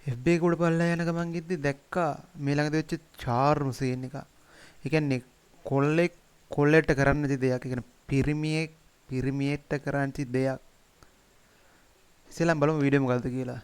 FB එක උඩ පල්ලෙහා යන ගමන් ගිද්දි දැක්කා මේ ළඟදී වෙච්ච චාරුණු සීන් එක. ඒ කියන්නේ කොල්ලෙක් කොල්ලෙක්ට කරන්න නැති දෙයක්. ඒ කියන්නේ පිරිමියෙක් පිරිමියෙක්ට කරන්න නැති දෙයක්. ඉතින් බලමු වීඩියෝ මොකද්ද කියලා.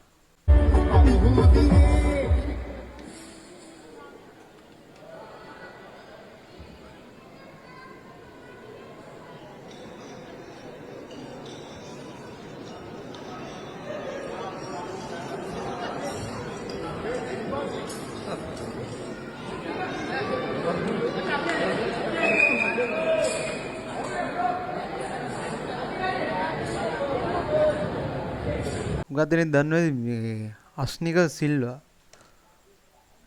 මොකක්ද නේ දන්නවද මේ අස්නික සිල්වා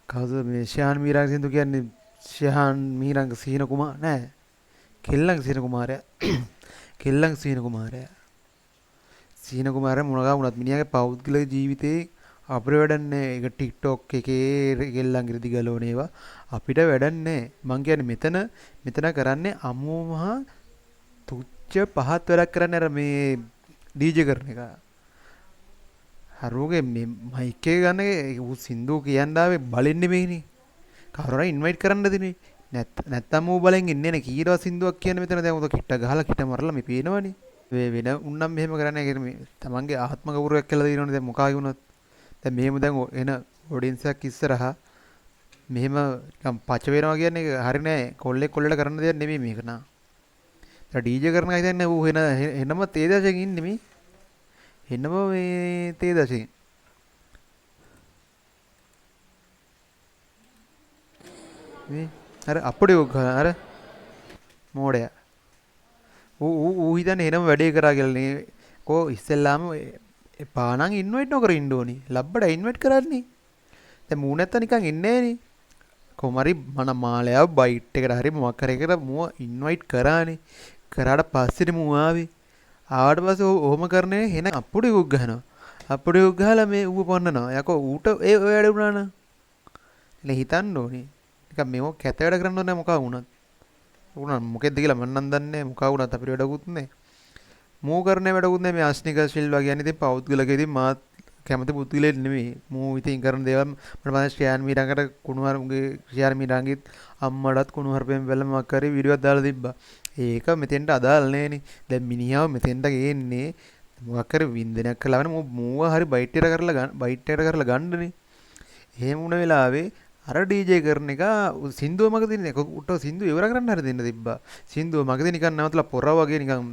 කවුද මේ ශයාන් මීරාගේ සින්දු කියන්නේ ශයාන් මීරාගේ සීන කුමාර නෑ කෙල්ලන් සීන කුමාරයා කෙල්ලන් සීන කුමාරයා සීන කුමාරයා මොනවා වුණත් මිනිහාගේ පෞද්ගලික ජීවිතේ අපිට වැඩන්නේ ඒක ටික්ටොක් එකේ කෙල්ලන් ඉරදි ගලවන ඒවා අපිට වැඩන්නේ මං කියන්නේ මෙතන කරන්නේ අමු මහා තුච්ච පහත් වැඩක් කරන්නේ අර මේ ඩීජේ කරන එක හරුවගේ මේ මයික් එක ගන්න ඌ සින්දු කියන්න ආවේ බලෙන් නෙමෙයිනේ කවුරුහරි ඉන්වයිට් කරන්න දෙන්නේ නැත්තම් ඌ බලෙන් ඉන්නේ නේ කීරවා සින්දුවක් කියන්නේ මෙතන දැන් උද කිට්ට ගහලා කිට මරලා මේ පේනවනේ වේ වෙන උන්නම් මෙහෙම කරන්නේ නැහැ මේ තමන්ගේ ආත්ම ගෞරවයක් කියලා දිනවනේ දැන් මොකාගේ වුණත් දැන් මෙහෙම දැන් එන ඔඩියන්ස් එකක් ඉස්සරහා මෙහෙම නිකන් පච වෙනවා කියන්නේ හරි නෑ කොල්ලෙක් කොල්ලට කරන්න දෙයක් නෙමෙයි මේක නා දැන් ඩීජේ කරන අය දැන් ඌ එනම තේදශයෙන් ඉන්නේ මේ එන්නම මේ තේදශයෙන් මේ අර අපඩේ ඔක් අර මෝඩයා ඌ හිතන්නේ එනම වැඩේ කරා කියලා නේ කෝ ඉස්සෙල්ලාම පානන් ඉන්වයිට් නොකර ඉන්න ඕනි ලබ්බඩ ඉන්වයිට් කරන්නේ දැන් මූ නැත්නම් නිකන් ඉන්නේ නෑනේ කොහමරි මන මාලයා බයිට් එකට හරි මොකක් හරි එකට මූව ඉන්වයිට් කරානේ කරාට පස්සේනේ මූ ආවේ ආවට පස්සේ ඔහොම කරන්නේ එන අප්පුඩි උග් ගහනවා අප්පුඩි උග් ගහලා මේ ඌව පන්නනවා යකෝ ඌට ඒ ඔය වැඩ වුණා නම් එල හිතන්න ඕනේ නිකන් මේව කැත වැඩ කරන්න ඕනේ මොකක් වුණත් උනා මොකෙද්ද කියලා මම නම් දන්නේ මොකක් වුණත් අපිට වැඩකුත් නැහැ මූ කරන වැඩකුත් නැහැ මේ ආස්නික ශිල්වා කියන්නේ ඉතින් පෞද්ගලික ඉතින් මාත් කැමති පුද්ගලෙක් නෙමෙයි මූ ඉතින් කරන දේවල් මට මම ශ්‍රේයාන් මීරංගට කුණුහරුගේ ශ්‍රේයාන් මීරංගිත් අම්මඩත් කුණුහරුපෙන් බැලම මක් කරේ වීඩියෝ එකක් දාලා තිබ්බා ඒක මෙතෙන්ට අදාළ නෑනේ දැන් මිනිහාව මෙතෙන්ට ගේන්නේ මොකක් හරි වින්දනයක් කළා වෙන මූව හරි බයිට් එක කරලා ගන්නනේ එහෙම වුණ වෙලාවේ අර ඩීජේ කරන එක සින්දුව මගදී නේ උට සින්දුව ඉවර කරන්න හරි දෙන්න තිබ්බා සින්දුව මගදී නිකන් නැවතලා පොර වගේ නිකන්